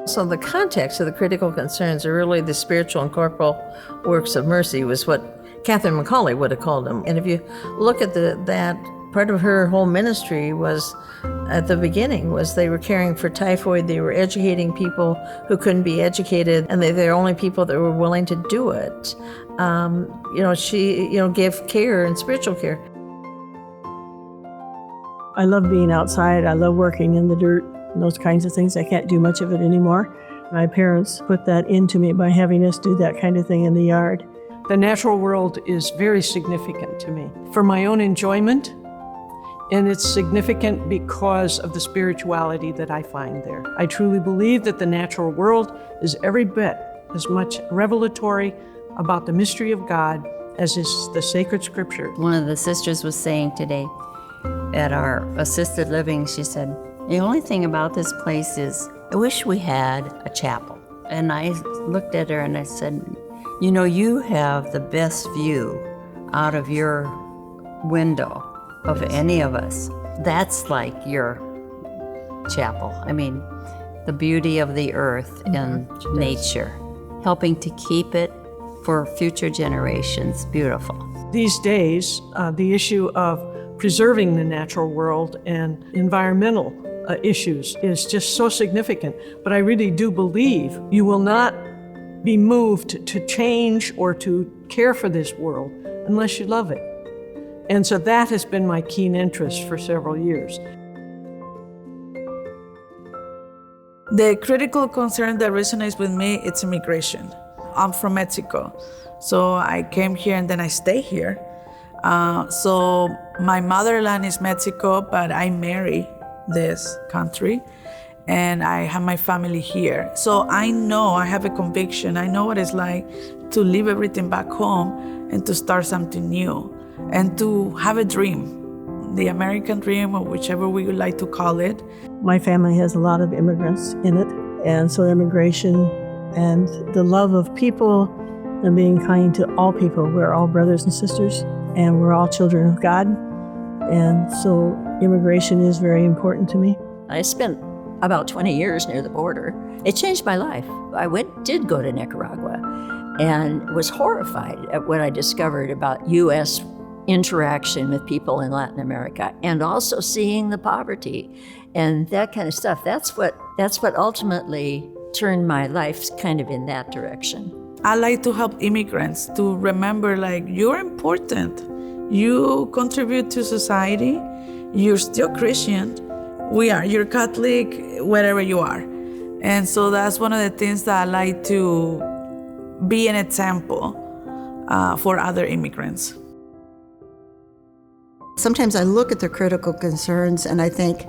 So the context of the critical concerns are really the spiritual and corporal works of mercy was what Catherine Macaulay would have called them. And if you look at that, part of her whole ministry was, at the beginning, was they were caring for typhoid, they were educating people who couldn't be educated, and they're the only people that were willing to do it. She gave care and spiritual care. I love being outside. I love working in the dirt and those kinds of things. I can't do much of it anymore. My parents put that into me by having us do that kind of thing in the yard. The natural world is very significant to me for my own enjoyment, and it's significant because of the spirituality that I find there. I truly believe that the natural world is every bit as much revelatory about the mystery of God as is the sacred scripture. One of the sisters was saying today at our assisted living, she said, the only thing about this place is I wish we had a chapel. And I looked at her and I said, you have the best view out of your window of any of us. That's like your chapel. I mean, the beauty of the earth and nature, helping to keep it for future generations beautiful. These days, the issue of preserving the natural world and environmental issues is just so significant. But I really do believe you will not be moved to change or to care for this world unless you love it. And so that has been my keen interest for several years. The critical concern that resonates with me, it's immigration. I'm from Mexico, so I came here and then I stay here. So my motherland is Mexico, but I marry this country and I have my family here. So I know, I have a conviction, I know what it's like to leave everything back home and to start something new and to have a dream, the American dream or whichever we would like to call it. My family has a lot of immigrants in it, and so immigration and the love of people and being kind to all people. We're all brothers and sisters, and we're all children of God, and so immigration is very important to me. I spent about 20 years near the border. It changed my life. I did go to Nicaragua and was horrified at what I discovered about U.S. interaction with people in Latin America, and also seeing the poverty and that kind of stuff. That's what ultimately turned my life kind of in that direction. I like to help immigrants to remember, you're important. You contribute to society. You're still Christian. You're Catholic, wherever you are. And so that's one of the things that I like to be an example for other immigrants. Sometimes I look at the critical concerns and I think,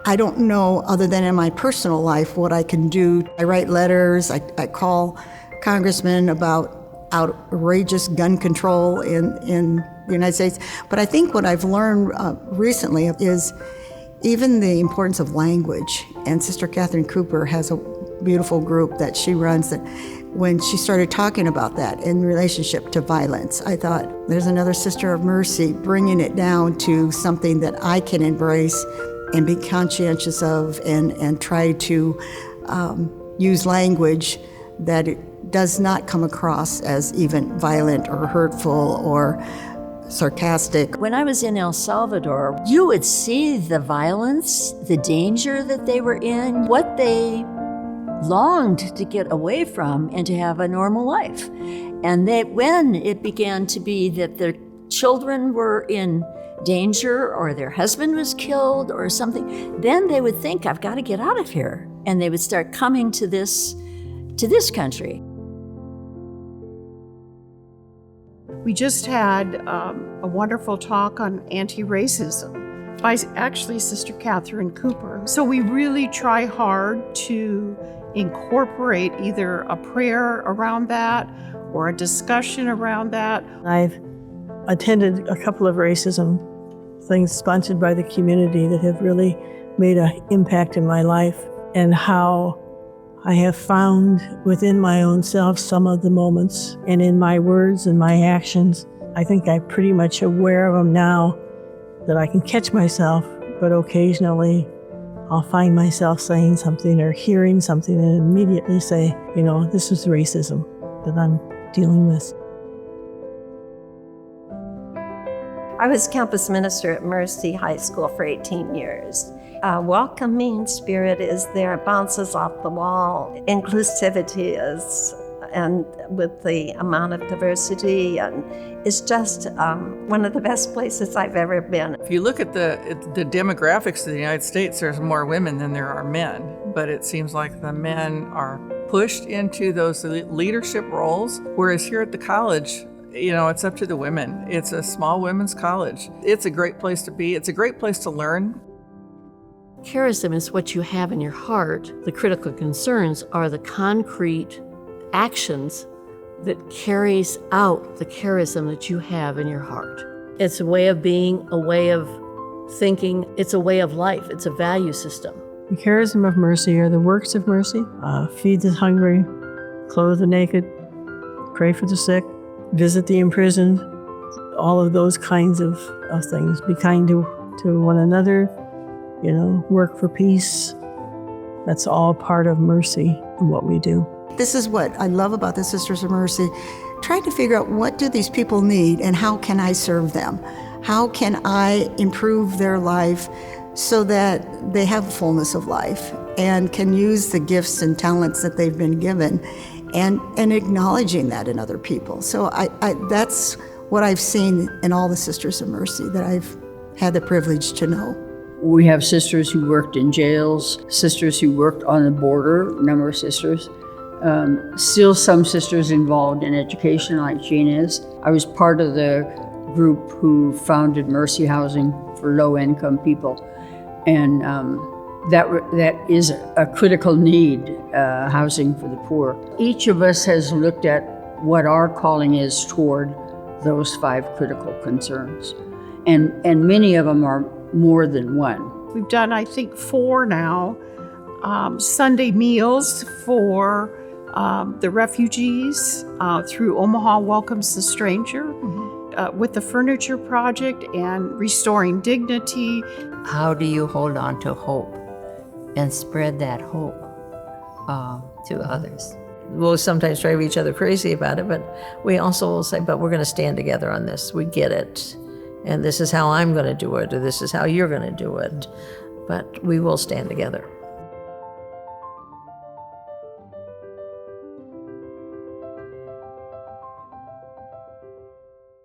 I don't know, other than in my personal life, what I can do. I write letters, I call congressmen about outrageous gun control in the United States. But I think what I've learned recently is even the importance of language. And Sister Catherine Cooper has a beautiful group that she runs that when she started talking about that in relationship to violence, I thought, there's another Sister of Mercy bringing it down to something that I can embrace and be conscientious of and try to use language that it does not come across as even violent or hurtful or sarcastic. When I was in El Salvador, you would see the violence, the danger that they were in, what they longed to get away from and to have a normal life. And when it began to be that their children were in danger or their husband was killed or something, then they would think, I've got to get out of here. And they would start coming to this country. We just had a wonderful talk on anti-racism by actually Sister Catherine Cooper. So we really try hard to incorporate either a prayer around that or a discussion around that. I've attended a couple of racism things sponsored by the community that have really made an impact in my life, and how I have found within my own self some of the moments, and in my words and my actions, I think I'm pretty much aware of them now, that I can catch myself, but occasionally I'll find myself saying something or hearing something and immediately say, this is racism that I'm dealing with. I was campus minister at Mercy High School for 18 years. A welcoming spirit is there, it bounces off the wall. Inclusivity is, and with the amount of diversity, and it's just one of the best places I've ever been. If you look at the demographics of the United States, there's more women than there are men, but it seems like the men are pushed into those leadership roles, whereas here at the college, it's up to the women. It's a small women's college. It's a great place to be. It's a great place to learn. Charism is what you have in your heart. The critical concerns are the concrete actions that carries out the charism that you have in your heart. It's a way of being, a way of thinking. It's a way of life. It's a value system. The charism of mercy are the works of mercy. Feed the hungry, clothe the naked, pray for the sick, visit the imprisoned, all of those kinds of things. Be kind to one another, work for peace. That's all part of mercy and what we do. This is what I love about the Sisters of Mercy, trying to figure out what do these people need and how can I serve them? How can I improve their life so that they have a fullness of life and can use the gifts and talents that they've been given, and acknowledging that in other people. So I that's what I've seen in all the Sisters of Mercy that I've had the privilege to know. We have sisters who worked in jails, sisters who worked on the border, a number of sisters. Still some sisters involved in education, like Jean is. I was part of the group who founded Mercy Housing for low-income people. And that is a critical need, housing for the poor. Each of us has looked at what our calling is toward those 5 critical concerns. And many of them are more than one. We've done, I think, 4 now. Sunday meals for the refugees through Omaha Welcomes the Stranger, with the Furniture Project and Restoring Dignity. How do you hold on to hope and spread that hope to others? We'll sometimes drive each other crazy about it, but we also will say, but we're going to stand together on this. We get it. And this is how I'm going to do it, or this is how you're going to do it. But we will stand together.